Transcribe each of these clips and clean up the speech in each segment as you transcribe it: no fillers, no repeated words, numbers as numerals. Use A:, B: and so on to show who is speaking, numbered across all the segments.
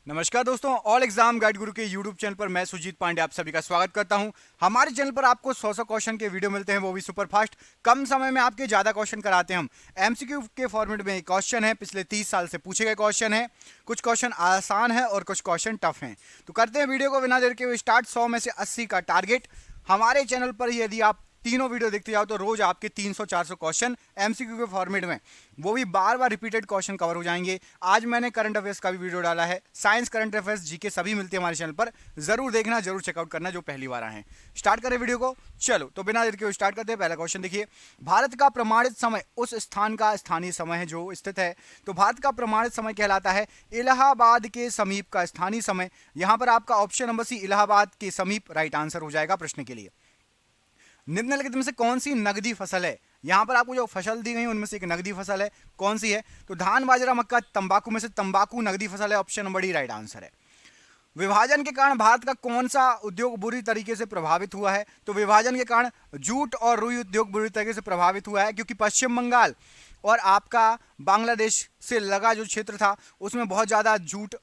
A: नमस्कार दोस्तों, all exam guide गुरु के यूट्यूब चैनल पर मैं सुजीत पांडे आप सभी का स्वागत करता हूं। हमारे चैनल पर आपको 100 क्वेश्चन के वीडियो मिलते हैं, वो भी सुपर फास्ट। कम समय में आपके ज्यादा क्वेश्चन कराते हैं हम। एमसीक्यू के फॉर्मेट में क्वेश्चन है, पिछले 30 साल से पूछे गए क्वेश्चन है। कुछ क्वेश्चन आसान है और कुछ क्वेश्चन टफ हैं। तो करते हैं वीडियो को बिना देर के स्टार्ट। 100 में से 80 का टारगेट। हमारे चैनल पर यदि आप तीनों वीडियो देखते जाओ तो रोज आपके 300-400 क्वेश्चन एमसीक्यू के फॉर्मेट में, वो भी बार बार रिपीटेड क्वेश्चन कवर हो जाएंगे। आज मैंने करंट अफेयर्स का भी वीडियो डाला है। साइंस, करंट अफेयर्स, जीके सभी मिलते हैं हमारे चैनल पर। जरूर देखना, जरूर चेकआउट करना जो पहली बार आए हैं। स्टार्ट करें वीडियो को। चलो तो बिना देर के स्टार्ट करते हैं। पहला क्वेश्चन देखिए, भारत का प्रमाणित समय उस स्थान का स्थानीय समय है जो स्थित है। तो भारत का प्रमाणित समय कहलाता है इलाहाबाद के समीप का स्थानीय समय। यहां पर आपका ऑप्शन नंबर सी इलाहाबाद के समीप राइट आंसर हो जाएगा प्रश्न के लिए। निम्नलिखित में से कौन सी नगदी फसल है? यहां पर आपको जो फसल दी गई उनमें से एक नगदी फसल है, कौन सी है? तो धान, बाजरा, मक्का, तंबाकू में से तंबाकू नगदी फसल है। Option number D right answer है। विभाजन के कारण भारत का कौन सा उद्योग बुरी तरीके से प्रभावित हुआ है? तो विभाजन के कारण जूट और रुई उद्योग बुरी तरीके से प्रभावित हुआ है, क्योंकि पश्चिम बंगाल और आपका बांग्लादेश से लगा जो क्षेत्र था उसमें बहुत ज्यादा जूट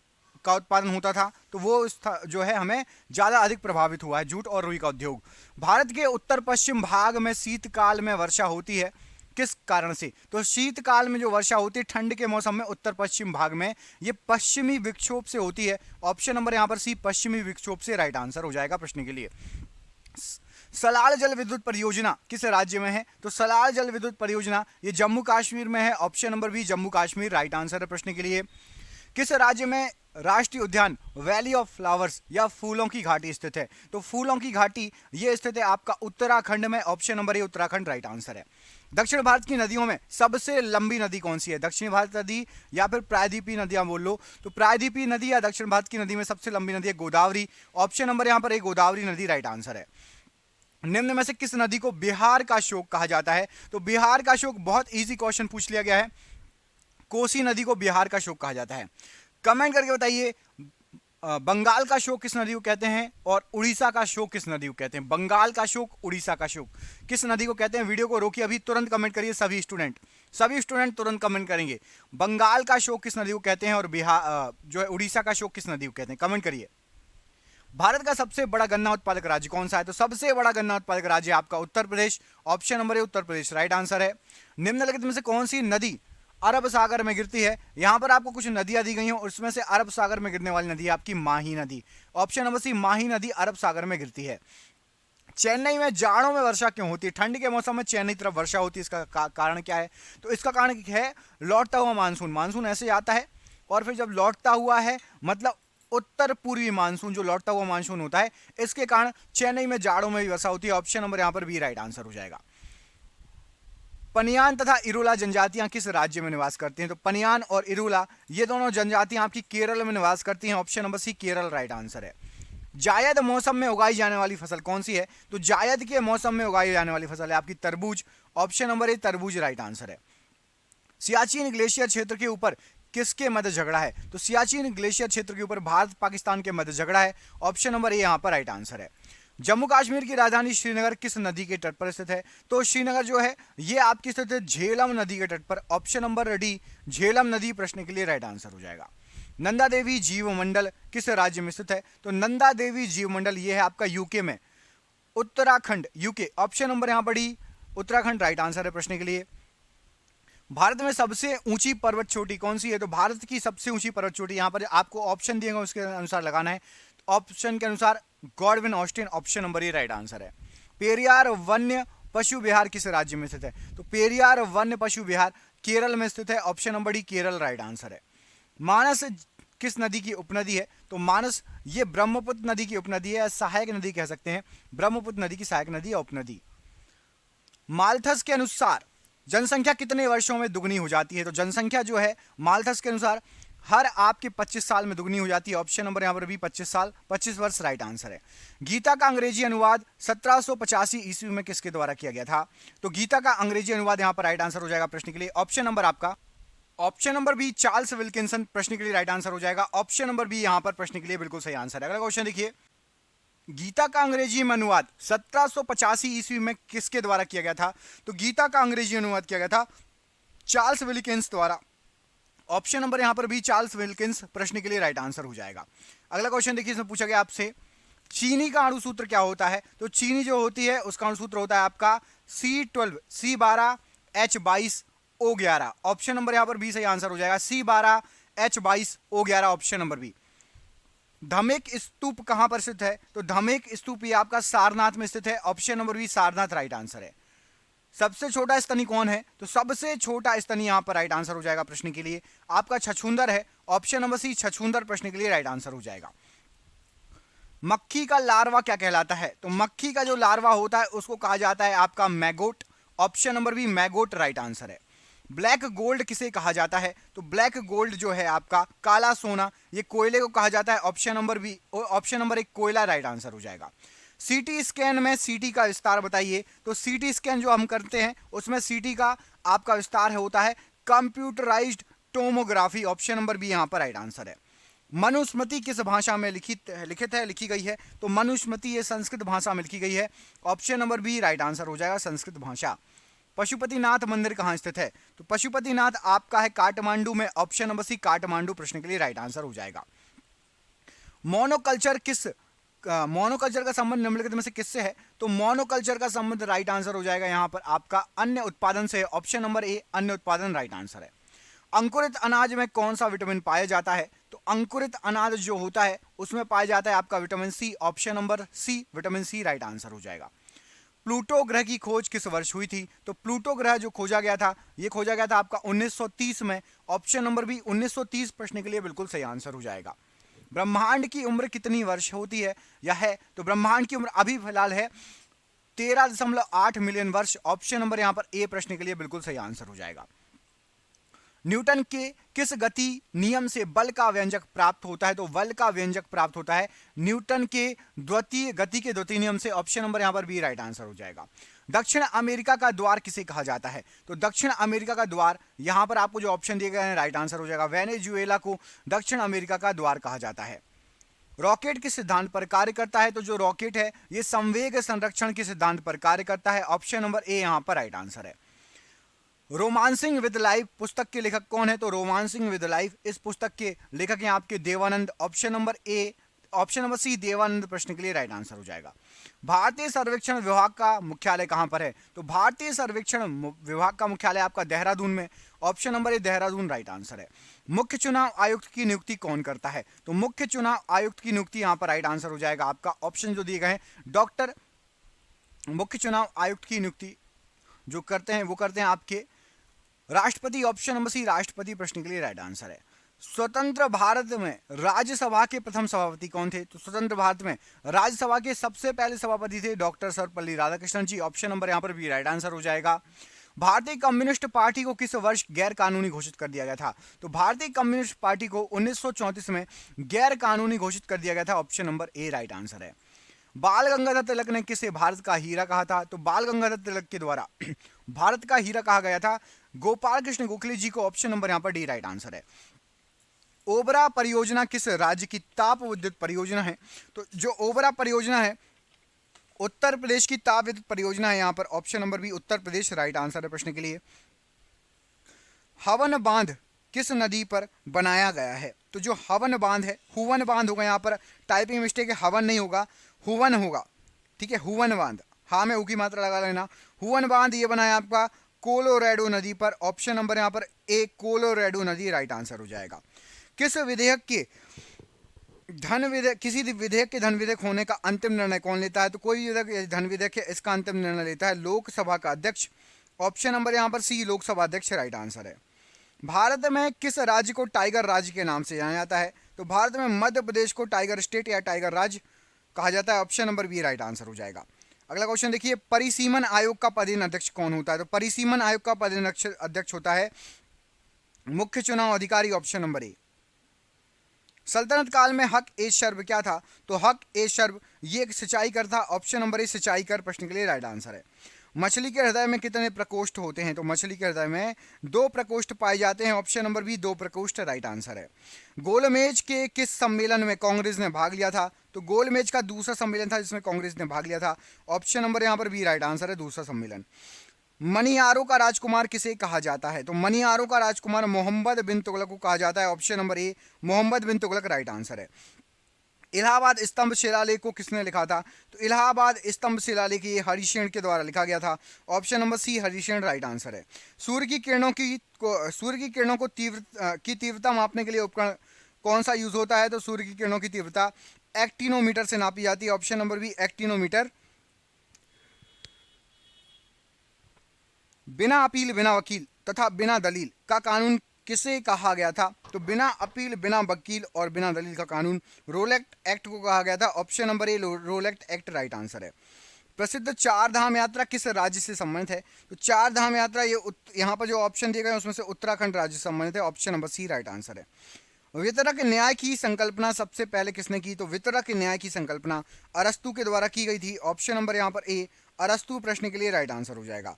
A: का उत्पादन होता था, तो वो जो है हमें ज़्यादा अधिक प्रभावित हुआ है, जूट और रुई का उद्योग। भारत के उत्तर पश्चिम भाग में शीतकाल में वर्षा होती है, किस कारण से? तो शीतकाल में जो वर्षा होती है ठंड के मौसम में उत्तर पश्चिम भाग में, ये पश्चिमी विक्षोभ से होती है। ऑप्शन नंबर यहाँ पर सी पश्चिमी विक्षोभ से राइट आंसर हो जाएगा प्रश्न के लिए। सलाल जल विद्युत परियोजना किस राज्य में है? तो सलाल जल विद्युत परियोजना ये जम्मू कश्मीर में है। Option number B Jammu Kashmir right answer है प्रश्न के लिए। किस राज्य में राष्ट्रीय उद्यान वैली ऑफ फ्लावर्स या फूलों की घाटी स्थित है? तो फूलों की घाटी ये स्थित है आपका उत्तराखंड में। ऑप्शन नंबर ए उत्तराखंड राइट आंसर है। दक्षिण भारत की नदियों में सबसे लंबी नदी कौन सी है? दक्षिण भारत नदी या फिर प्रायद्वीपीय नदियां बोल लो। तो प्रायद्वीपीय नदी या दक्षिण भारत की नदी में सबसे लंबी नदी है गोदावरी। ऑप्शन नंबर यहाँ पर एक गोदावरी नदी राइट आंसर है। निम्न में से किस नदी को बिहार का शोक कहा जाता है? तो बिहार का शोक बहुत इजी क्वेश्चन पूछ लिया गया है। कोसी नदी को बिहार का शोक कहा जाता है। कमेंट करके बताइए बंगाल का शोक किस नदी को कहते हैं और उड़ीसा का शोक किस नदी को कहते हैं? बंगाल का शोक, उड़ीसा का शोक किस नदी को कहते हैं? वीडियो को रोकिए, अभी तुरंत कमेंट करिए सभी स्टूडेंट तुरंत कमेंट करेंगे। बंगाल का शोक किस नदी को कहते हैं और बिहार जो है उड़ीसा का शोक किस नदी को कहते हैं? कमेंट करिए। भारत का सबसे बड़ा गन्ना उत्पादक राज्य कौन सा है? तो सबसे बड़ा गन्ना उत्पादक राज्य आपका Uttar Pradesh. Option number A Uttar Pradesh right answer है। निम्नलिखित में से कौन सी नदी अरब सागर में गिरती है? यहां पर आपको कुछ नदियां दी गई हैं, उसमें से अरब सागर में गिरने वाली नदी है आपकी माही नदी। ऑप्शन नंबर सी माही नदी अरब सागर में गिरती है। चेन्नई में जाड़ों में वर्षा क्यों होती है? ठंड के मौसम में चेन्नई तरफ वर्षा होती है, इसका कारण क्या है? तो इसका कारण है लौटता हुआ मानसून। मानसून ऐसे आता है और फिर जब लौटता हुआ है मतलब उत्तर पूर्वी मानसून, जो लौटता हुआ मानसून होता है, इसके कारण चेन्नई में जाड़ों में भी वर्षा होती है। ऑप्शन नंबर यहां पर बी राइट आंसर हो जाएगा। पनियान तथा इरुला जनजातियां किस राज्य में निवास करती हैं? तो पनियान और इरुला ये दोनों जनजातियां आपकी केरल में निवास करती हैं। Option number C Kerala right answer है। जायद मौसम में उगाई जाने वाली फसल कौन सी है? तो जायद के मौसम में उगाई जाने वाली फसल है आपकी तरबूज। ऑप्शन नंबर ए तरबूज राइट आंसर है। सियाचिन ग्लेशियर क्षेत्र के ऊपर किसके मध्य झगड़ा है? तो सियाचिन ग्लेशियर क्षेत्र के ऊपर भारत पाकिस्तान के मध्य झगड़ा है। ऑप्शन नंबर ए यहां पर राइट आंसर है। जम्मू कश्मीर की राजधानी श्रीनगर किस नदी के तट पर स्थित है? तो श्रीनगर जो है ये आपकी स्थित है झेलम नदी के तट पर। ऑप्शन नंबर डी झेलम नदी प्रश्न के लिए राइट आंसर हो जाएगा। नंदा देवी जीव मंडल किस राज्य में स्थित है? तो नंदा देवी जीव मंडल ये है आपका यूके में, उत्तराखंड यूके। ऑप्शन नंबर यहां पर डी उत्तराखंड राइट आंसर है प्रश्न के लिए। भारत में सबसे ऊंची पर्वत चोटी कौन सी है? तो भारत की सबसे ऊंची पर्वत चोटी, यहां पर आपको ऑप्शन दिए गए उसके अनुसार लगाना है। ऑप्शन के अनुसार गॉडविन ऑस्टिन। ऑप्शन नंबर ए राइट आंसर है। पेरियार वन्य पशु विहार किस राज्य में स्थित है? तो पेरियार वन्य पशु विहार केरल में स्थित है। Option number D Kerala right answer है। मानस किस नदी की उपनदी है? तो मानस ये ब्रह्मपुत्र नदी की उपनदी है, सहायक नदी कह सकते हैं। ब्रह्मपुत्र नदी की सहायक नदी या उपनदी। माल्थस के अनुसार जनसंख्या कितने वर्षों में दुगनी हो जाती है? तो जनसंख्या जो है माल्थस के अनुसार हर आपके 25 साल में दुगनी हो जाती है। ऑप्शन नंबर यहां पर भी 25 साल, 25 वर्ष राइट आंसर है। गीता का अंग्रेजी अनुवाद 1785 ईस्वी में किसके द्वारा किया गया था? तो गीता का अंग्रेजी अनुवाद यहां पर राइट आंसर हो जाएगा प्रश्न के लिए। ऑप्शन नंबर आपका option number B Charles Wilkinson प्रश्न के लिए राइट आंसर हो जाएगा। ऑप्शन नंबर बी यहां पर प्रश्न के लिए बिल्कुल सही आंसर है। अगला क्वेश्चन देखिए, गीता का अंग्रेजी में अनुवाद 1785 ईस्वी में किसके द्वारा किया गया था? तो गीता का अंग्रेजी अनुवाद किया गया था चार्ल्स विल्किंस द्वारा। ऑप्शन नंबर यहाँ पर भी चार्ल्स विल्किंस प्रश्न के लिए राइट आंसर हो जाएगा। अगला क्वेश्चन देखिए, इसमें पूछा गया आपसे चीनी का अणुसूत्र क्या होता है। तो चीनी जो होती है उसका अणुसूत्र होता है आपका C12 C12 H22 O11। Option number यहाँ पर बी सही आंसर हो जाएगा, C12 H22 O11 option number B. Dhamek Stupa कहां पर स्थित है। तो धमेक स्तूप ये आपका सारनाथ में स्थित है, option number B Sarnath right answer है। सबसे छोटा स्तनी कौन है। तो सबसे छोटा स्तनी यहां पर राइट आंसर हो जाएगा प्रश्न के लिए आपका छछूंदर है, ऑप्शन नंबर सी छछूंदर प्रश्न के लिए राइट आंसर हो जाएगा। मक्खी का लार्वा क्या कहलाता है। तो मक्खी का जो लार्वा होता है उसको कहा जाता है आपका maggot, option number B maggot right answer है। ब्लैक गोल्ड किसे कहा जाता है। तो ब्लैक गोल्ड जो है आपका काला सोना, ये कोयले को कहा जाता है, option number B option number एक कोयला राइट आंसर हो जाएगा। सीटी स्कैन में सीटी का विस्तार बताइए। तो सीटी स्कैन जो हम करते हैं उसमें सीटी का आपका विस्तार होता है computerised tomography, option number B यहां पर राइट आंसर है। मनुस्मृति किस भाषा में लिखी गई है। तो मनुस्मृति ये संस्कृत भाषा में लिखी गई है, option number B right answer हो जाएगा संस्कृत भाषा। पशुपतिनाथ मंदिर कहां स्थित है। तो पशुपतिनाथ आपका है काठमांडू में, ऑप्शन नंबर सी काठमांडू प्रश्न के लिए राइट आंसर हो जाएगा। मोनोकल्चर का संबंध निम्नलिखित में से किससे है। तो मोनोकल्चर का संबंध राइट आंसर हो जाएगा यहां पर आपका अन्य उत्पादन से, ऑप्शन नंबर ए अन्य उत्पादन राइट आंसर है। अंकुरित अनाज में कौन सा विटामिन पाया जाता है। तो अंकुरित अनाज जो होता है उसमें पाया जाता है आपका vitamin C, option number C vitamin C right answer हो जाएगा। प्लूटो ग्रह की खोज किस वर्ष हुई थी। तो प्लूटो ग्रह जो खोजा गया था ये खोजा गया था आपका 1930 में, ऑप्शन नंबर बी 1930 प्रश्न के लिए बिल्कुल सही आंसर हो जाएगा। ब्रह्मांड की उम्र कितनी वर्ष होती है या है। तो ब्रह्मांड की उम्र अभी फिलहाल है 13.8 मिलियन वर्ष, ऑप्शन नंबर यहां पर ए प्रश्न के लिए बिल्कुल सही आंसर हो जाएगा। न्यूटन के किस गति नियम से बल का व्यंजक प्राप्त होता है। तो बल का व्यंजक प्राप्त होता है न्यूटन के द्वितीय गति के द्वितीय नियम से, ऑप्शन नंबर यहां पर बी राइट आंसर हो जाएगा। दक्षिण अमेरिका का द्वार किसे कहा जाता है। तो दक्षिण अमेरिका का द्वार यहां पर आपको जो ऑप्शन दिए गए हैं राइट आंसर हो जाएगा, वेनेजुएला को दक्षिण अमेरिका का द्वार कहा जाता है। रॉकेट किस सिद्धांत पर कार्य करता है। तो जो रॉकेट है ये संवेग संरक्षण के सिद्धांत पर कार्य करता है, ऑप्शन नंबर ए यहां पर राइट आंसर है। रोमांसिंग विद लाइफ पुस्तक के लेखक कौन है। तो रोमांसिंग विद लाइफ इस पुस्तक के लेखक हैं आपके Devanand, option number A option number C Devanand प्रश्न के लिए राइट आंसर हो जाएगा। भारतीय सर्वेक्षण विभाग का मुख्यालय कहां पर है। तो भारतीय सर्वेक्षण विभाग का मुख्यालय आपका देहरादून में, ऑप्शन नंबर ए देहरादून राइट आंसर है। मुख्य चुनाव आयुक्त की नियुक्ति कौन करता है। तो मुख्य चुनाव आयुक्त की नियुक्ति यहां पर राइट आंसर हो जाएगा आपका, ऑप्शन जो दिए गए हैं डॉक्टर। मुख्य चुनाव आयुक्त की नियुक्ति जो करते हैं वो करते हैं आपके राष्ट्रपति, ऑप्शन नंबर सी राष्ट्रपति प्रश्न के लिए राइट आंसर है। स्वतंत्र भारत में राज्यसभा के प्रथम सभापति कौन थे। तो स्वतंत्र भारत में राज्यसभा के सबसे पहले सभापति थे डॉक्टर सर्वपल्ली राधाकृष्णन जी, ऑप्शन नंबर यहां पर भी राइट आंसर हो जाएगा। भारतीय कम्युनिस्ट पार्टी को किस वर्ष गैर कानूनी घोषित कर दिया गया था। तो भारतीय कम्युनिस्ट पार्टी को 1934 में गैर कानूनी घोषित कर दिया गया था, ऑप्शन नंबर ए राइट आंसर है। बाल गंगाधर तिलक ने किसे भारत का हीरा कहा था। तो बाल गंगाधर तिलक के द्वारा भारत का हीरा कहा गया था गोपाल कृष्ण गोखले जी को, ऑप्शन नंबर यहां पर डी राइट आंसर है। ओबरा परियोजना किस राज्य की ताप विद्युत परियोजना है। तो जो ओबरा परियोजना है उत्तर प्रदेश की ताप विद्युत परियोजना है यहां पर, ऑप्शन नंबर बी उत्तर प्रदेश राइट आंसर है प्रश्न के लिए। हवन बांध किस नदी पर बनाया गया है। तो जो हवन बांध है, हुवन बांध होगा यहां पर, टाइपिंग मिस्टेक है, हवन नहीं होगा हुवन होगा, ठीक है हुवन बांध, हाँ में ऊ की मात्रा लगा लेना। हुवन बांध ये बना है आपका कोलोरेडो नदी पर, ऑप्शन नंबर यहां पर ए कोलोरेडो नदी राइट आंसर हो जाएगा। किस विधेयक के किसी विधेयक के धन विधेयक होने का अंतिम निर्णय कौन लेता है। तो कोई विधेयक धन विधेयक है इसका अंतिम निर्णय लेता है लोकसभा का अध्यक्ष, ऑप्शन नंबर यहां पर सी लोकसभा अध्यक्ष राइट आंसर है। भारत में किस राज्य को टाइगर राज्य के नाम से जाना जाता है। तो भारत में मध्य प्रदेश को टाइगर स्टेट या टाइगर राज्य कहा जाता है, option number B right answer हो जाएगा। अगला क्वेश्चन देखिए, परिसीमन आयोग का पदेन अध्यक्ष कौन होता है। तो परिसीमन आयोग का पदेन अध्यक्ष होता है मुख्य चुनाव अधिकारी, ऑप्शन नंबर ए। सल्तनत काल में हक ए शर्ब क्या था। तो हक ए शर्ब ये एक सिंचाई कर था, ऑप्शन नंबर ए सिंचाई कर प्रश्न के लिए राइट आंसर है। मछली के हृदय में कितने प्रकोष्ठ होते हैं। तो मछली के हृदय में 2 प्रकोष्ठ पाए जाते हैं, ऑप्शन नंबर बी 2 प्रकोष्ठ राइट आंसर है। गोलमेज के किस सम्मेलन में कांग्रेस ने भाग लिया था। तो गोलमेज का दूसरा सम्मेलन था जिसमें कांग्रेस ने भाग लिया था, ऑप्शन नंबर यहां पर बी राइट आंसर है दूसरा सम्मेलन। मनियारों का राजकुमार किसे कहा जाता है? तो मनियारों का राजकुमार मोहम्मद बिन तुगलक को कहा जाता है। Option number A Mohammad bin Tughlaq right answer है। इलाहाबाद स्तंभ शिलालेख को किसने लिखा था? तो इलाहाबाद स्तंभ शिलालेख ये हरिशेन के द्वारा लिखा गया था। Option number C Harishen right answer है। सूर्य की किरणों को तीव्रता मापने के लिए उपकरण कौन सा यूज होता है? तो सूर्य की किरणों की तीव्रता एक्टिनोमीटर से नापी जाती है। Option number B actinometer. बिना अपील बिना वकील तथा बिना दलील का कानून किसे कहा गया था? तो बिना अपील बिना वकील और बिना दलील का कानून रोलेक्ट एक्ट को कहा गया था। ऑप्शन नंबर ए रोलेक्ट एक्ट राइट आंसर है। प्रसिद्ध चार धाम यात्रा किस राज्य से संबंधित है? तो चार धाम यात्रा ये यहाँ पर जो ऑप्शन दिए गए उसमें से उत्तराखंड राज्य से संबंधित है। Option number C right answer है। वितरक न्याय की संकल्पना सबसे पहले किसने की? तो वितरक न्याय की संकल्पना अरस्तु के द्वारा की गई थी। ऑप्शन नंबर यहाँ पर ए अरस्तु प्रश्न के लिए राइट आंसर हो जाएगा।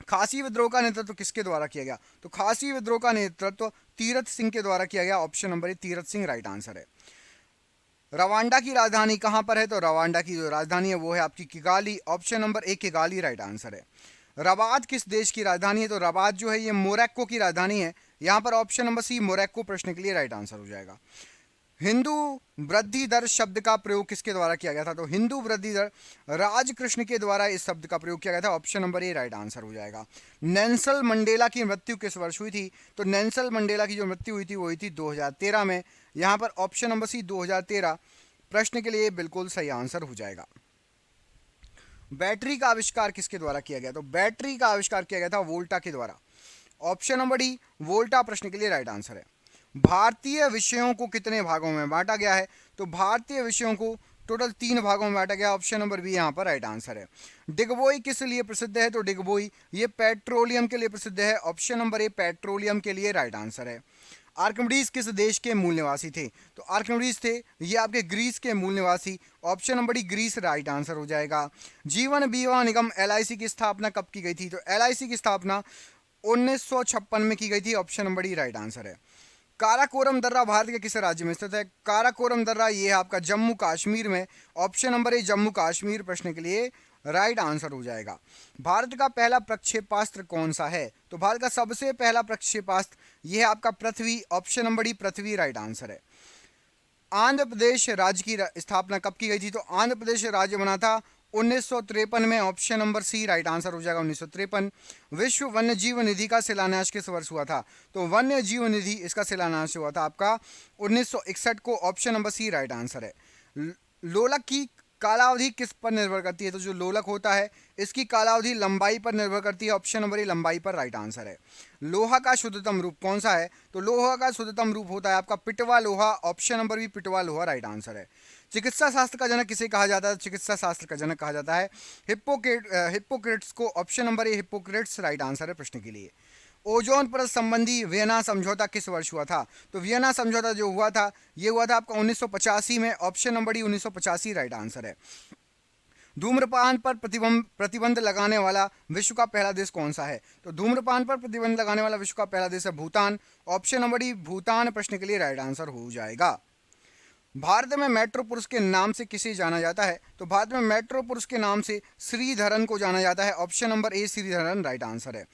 A: खासी विद्रोह का नेतृत्व किसके द्वारा किया गया? तो खासी विद्रोह का नेतृत्व तीरथ सिंह के द्वारा किया गया। ऑप्शन नंबर ए तीरथ सिंह राइट आंसर है। रवांडा की राजधानी कहां पर है? तो रवांडा की जो राजधानी है वो है आपकी किगाली। ऑप्शन नंबर ए किगाली राइट आंसर है। रबात किस देश की राजधानी है? तो रबात जो है ये मोरक्को की राजधानी है। यहां पर ऑप्शन नंबर सी मोरक्को प्रश्न के लिए राइट आंसर हो जाएगा। हिंदू वृद्धि दर शब्द का प्रयोग किसके द्वारा किया गया था? तो हिंदू वृद्धि दर राजकृष्ण के द्वारा इस शब्द का प्रयोग किया गया था। ऑप्शन नंबर ए राइट आंसर हो जाएगा। नेल्सन मंडेला की मृत्यु किस वर्ष हुई थी? तो नेल्सन मंडेला की जो मृत्यु हुई थी वो हुई थी 2013 में। यहां पर ऑप्शन नंबर सी 2013 प्रश्न के लिए बिल्कुल सही आंसर हो जाएगा। बैटरी का आविष्कार किसके द्वारा किया गया? तो बैटरी का आविष्कार किया गया था वोल्टा के द्वारा। ऑप्शन नंबर डी वोल्टा प्रश्न के लिए राइट आंसर है। भारतीय विषयों को कितने भागों में बांटा गया है? तो भारतीय विषयों को टोटल 3 भागों में बांटा गया। ऑप्शन नंबर बी यहाँ पर राइट आंसर है। डिगबोई किस लिए प्रसिद्ध है? तो डिगबोई ये पेट्रोलियम के लिए प्रसिद्ध है। ऑप्शन नंबर ए पेट्रोलियम के लिए राइट आंसर है। आर्किमिडीज किस देश के मूल निवासी थे? तो आर्किमिडीज थे ये आपके ग्रीस के मूल निवासी। Option number D Greece right answer हो जाएगा। जीवन बीमा निगम LIC की स्थापना कब की गई थी? तो LIC की स्थापना 1956 में की गई थी। Option number D right answer है। काराकोरम दर्रा भारत के किस राज्य में स्थित है? काराकोरम दर्रा ये आपका जम्मू कश्मीर में। ऑप्शन नंबर ए जम्मू कश्मीर प्रश्न के लिए राइट आंसर हो जाएगा। भारत का पहला प्रक्षेपास्त्र कौन सा है? तो भारत का सबसे पहला प्रक्षेपास्त्र यह है आपका पृथ्वी। ऑप्शन नंबर डी पृथ्वी राइट आंसर है। आंध्र प्रदेश राज्य की स्थापना कब की गई थी? तो आंध्र प्रदेश राज्य बना था 1953 में। Option number C right answer हो जाएगा 1953। विश्व वन्य जीव निधि का शिलान्यास किस वर्ष हुआ था? तो वन्य जीव निधि इसका शिलान्यास हुआ था आपका 1961 को। Option number C right answer है। लोलक की कालावधि किस पर निर्भर करती है? तो जो लोलक होता है इसकी कालावधि लंबाई पर निर्भर करती है। ऑप्शन नंबर ए लंबाई पर राइट आंसर है। लोहा का शुद्धतम रूप कौन सा है? तो लोहा का शुद्धतम रूप होता है आपका पिटवा लोहा। ऑप्शन नंबर बी पिटवा लोहा राइट आंसर है। चिकित्सा शास्त्र का जनक किसे कहा जाता है? चिकित्सा शास्त्र का जनक कहा जाता है हिप्पोक्रेट्स को। ऑप्शन नंबर ए हिप्पोक्रेट्स राइट आंसर है प्रश्न के लिए। ओजोन परत संबंधी वियना समझौता किस वर्ष हुआ था? तो वियना समझौता जो हुआ था ये हुआ था आपका 1985 में। Option number D 1985 right answer है। धूम्रपान पर प्रतिबंध लगाने वाला विश्व का पहला देश कौन सा है? तो धूम्रपान पर प्रतिबंध लगाने वाला विश्व का पहला देश है Bhutan. Option number D Bhutan प्रश्न के लिए राइट आंसर हो जाएगा। भारत में मेट्रो पुरुष के नाम से किसे जाना जाता है? तो भारत में मेट्रो पुरुष के नाम से श्रीधरन को जाना जाता है। ऑप्शन नंबर ए श्रीधरन राइट आंसर है।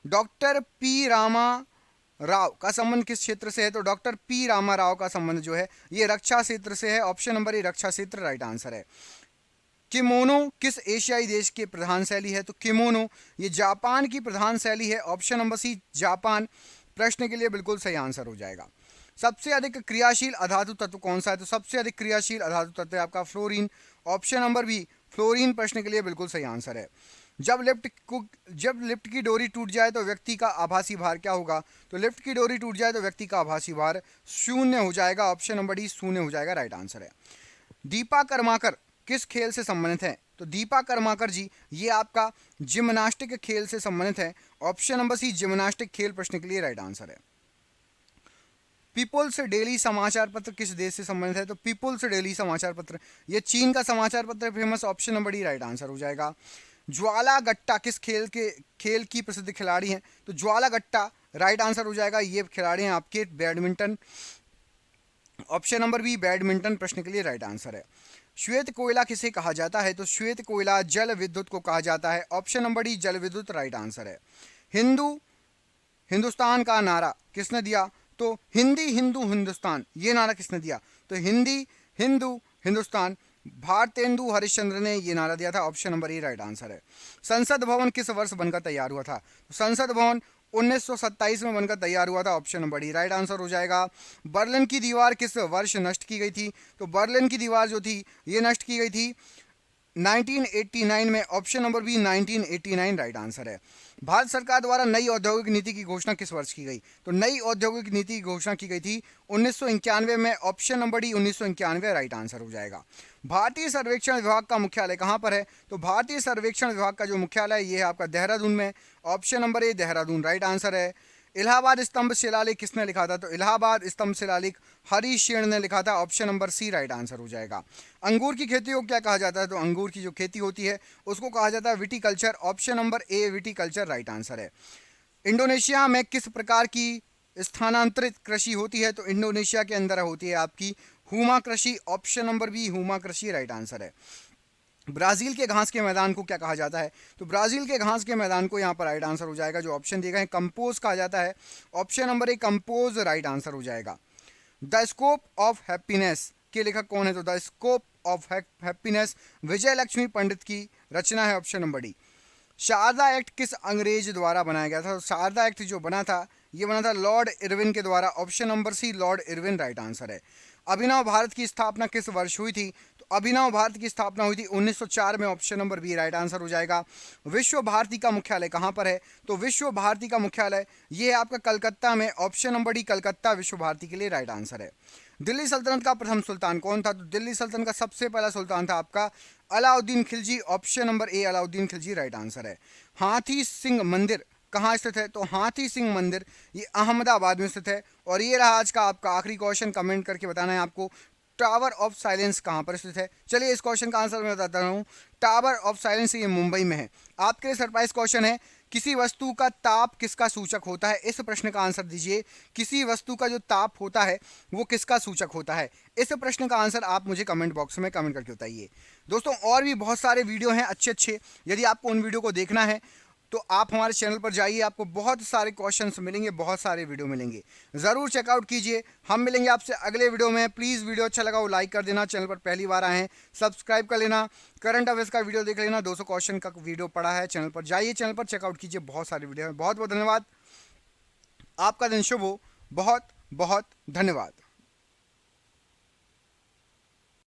A: डॉक्टर पी रामा राव का संबंध किस क्षेत्र से है? तो डॉक्टर पी रामा राव का संबंध जो है ये रक्षा क्षेत्र से है। ऑप्शन नंबर ए रक्षा क्षेत्र राइट आंसर है। किमोनो किस एशियाई देश की प्रधान शैली है? तो किमोनो ये जापान की प्रधान शैली है। ऑप्शन नंबर सी जापान प्रश्न के लिए बिल्कुल सही आंसर हो जाएगा। सबसे अधिक क्रियाशील अधातु तत्व कौन सा है? तो सबसे अधिक क्रियाशील अधातु तत्व है आपका fluorine. Option number B fluorine प्रश्न के लिए बिल्कुल सही आंसर है। जब लिफ्ट की डोरी टूट जाए तो व्यक्ति का आभासी भार क्या होगा? तो लिफ्ट की डोरी टूट जाए तो व्यक्ति का आभासी भार 0 हो जाएगा। ऑप्शन नंबर डी 0 हो जाएगा राइट आंसर है। दीपा कर्माकर किस खेल से संबंधित है? तो दीपा कर्माकर जी ये आपका जिम्नास्टिक खेल से संबंधित है। ऑप्शन नंबर सी जिम्नास्टिक खेल प्रश्न के लिए राइट आंसर है। पीपुल्स डेली समाचार पत्र किस देश से संबंधित है? तो पीपुल्स डेली समाचार पत्र ये चीन का समाचार पत्र famous. Option number D right answer हो जाएगा। ज्वाला गट्टा किस खेल की प्रसिद्ध खिलाड़ी हैं? तो ज्वाला गट्टा राइट आंसर हो जाएगा। ये खिलाड़ी हैं आपके badminton. Option number B badminton प्रश्न के लिए राइट आंसर है। श्वेत कोयला किसे कहा जाता है? तो श्वेत कोयला जल विद्युत को कहा जाता है। ऑप्शन नंबर डी जल विद्युत राइट आंसर है। हिंदुस्तान का नारा किसने दिया? तो हिंदी हिंदू हिंदुस्तान, ये नारा किसने दिया? तो हिंदी हिंदू हिंदुस्तान, भारतेंदु हरिश्चंद्र ने ये नारा दिया था। ऑप्शन नंबर ए राइट आंसर है। संसद भवन किस वर्ष बनकर तैयार हुआ था? संसद भवन 1927 में बनकर तैयार हुआ था। Option number D right answer हो जाएगा। बर्लिन की दीवार किस वर्ष नष्ट की गई थी? तो बर्लिन की दीवार जो थी ये नष्ट की गई थी 1989 में। Option number B 1989 right answer है। भारत सरकार द्वारा नई औद्योगिक नीति की घोषणा किस वर्ष की गई? तो नई औद्योगिक नीति की घोषणा की गई थी 1991 में। Option number D 1991 right answer हो जाएगा। भारतीय सर्वेक्षण विभाग का मुख्यालय कहाँ पर है? तो भारतीय सर्वेक्षण विभाग का जो मुख्यालय है ये है आपका देहरादून में। ऑप्शन नंबर ए देहरादून राइट आंसर है। इलाहाबाद स्तंभ शिलालेख किसने लिखा था? तो इलाहाबाद स्तंभ शिलालेख हरीश शेण ने लिखा था। Option number C right answer हो जाएगा। अंगूर की खेती को क्या कहा जाता है? तो अंगूर की जो खेती होती है उसको कहा जाता है विटीकल्चर। ऑप्शन नंबर ए विटीकल्चर राइट आंसर है। इंडोनेशिया में किस प्रकार की स्थानांतरित कृषि होती है? तो इंडोनेशिया के अंदर होती है आपकी हुमा कृषि। ऑप्शन नंबर बी हुमा कृषि राइट आंसर है। ब्राजील के घास के मैदान को क्या कहा जाता है? तो ब्राजील के घास के मैदान को यहाँ पर राइट आंसर हो जाएगा। जो ऑप्शन दिए गए हैं कंपोज कहा जाता है। ऑप्शन नंबर ए कंपोज राइट आंसर हो जाएगा। द स्कोप ऑफ हैप्पीनेस के लेखक कौन है? तो the scope of happiness Vijay Lakshmi Pandit की रचना है। Option number D. Sharda act किस अंग्रेज द्वारा बनाया गया था? तो शारदा एक्ट जो बना था ये बना था लॉर्ड इरविन के द्वारा। Option number C lord Irwin right answer है। अभिनव भारत की स्थापना किस वर्ष हुई थी? तो अभिनव भारत की स्थापना हुई थी 1904 में। Option number B right answer हो जाएगा। विश्व भारती का मुख्यालय कहाँ पर है? तो विश्व भारती का मुख्यालय ये है आपका कलकत्ता में। ऑप्शन नंबर डी कलकत्ता विश्व भारती के लिए राइट आंसर है। दिल्ली सल्तनत का प्रथम सुल्तान कौन था? तो दिल्ली सल्तनत का सबसे पहला सुल्तान था आपका अलाउद्दीन खिलजी। ऑप्शन नंबर ए अलाउद्दीन खिलजी राइट आंसर है। हाथी सिंह मंदिर कहाँ स्थित है? तो हाथी सिंह मंदिर ये अहमदाबाद में स्थित है। और ये रहा आज का आपका आखिरी क्वेश्चन, कमेंट करके बताना है आपको टावर ऑफ साइलेंस कहाँ पर स्थित है। चलिए इस क्वेश्चन का आंसर मैं बताता हूँ। टावर ऑफ साइलेंस ये मुंबई में है। आपके लिए सरप्राइज क्वेश्चन है, किसी वस्तु का ताप किसका सूचक होता है? इस प्रश्न का आंसर दीजिए। किसी वस्तु का जो ताप होता है वो किसका सूचक होता है? इस प्रश्न का आंसर आप मुझे कमेंट बॉक्स में कमेंट करके बताइए। दोस्तों और भी बहुत सारे वीडियो हैं अच्छे अच्छे, यदि आपको उन वीडियो को देखना है तो आप हमारे चैनल पर जाइए, आपको बहुत सारे क्वेश्चंस मिलेंगे, बहुत सारे वीडियो मिलेंगे, ज़रूर चेकआउट कीजिए। हम मिलेंगे आपसे अगले वीडियो में। प्लीज़ वीडियो अच्छा लगा हो लाइक कर देना, चैनल पर पहली बार आए हैं सब्सक्राइब कर लेना, करंट अफेयर्स का वीडियो देख लेना, 200 क्वेश्चन का वीडियो पड़ा है चैनल पर, जाइए चैनल पर चेकआउट कीजिए, बहुत सारे वीडियो हैं। बहुत बहुत धन्यवाद, आपका दिन शुभ हो, बहुत बहुत धन्यवाद।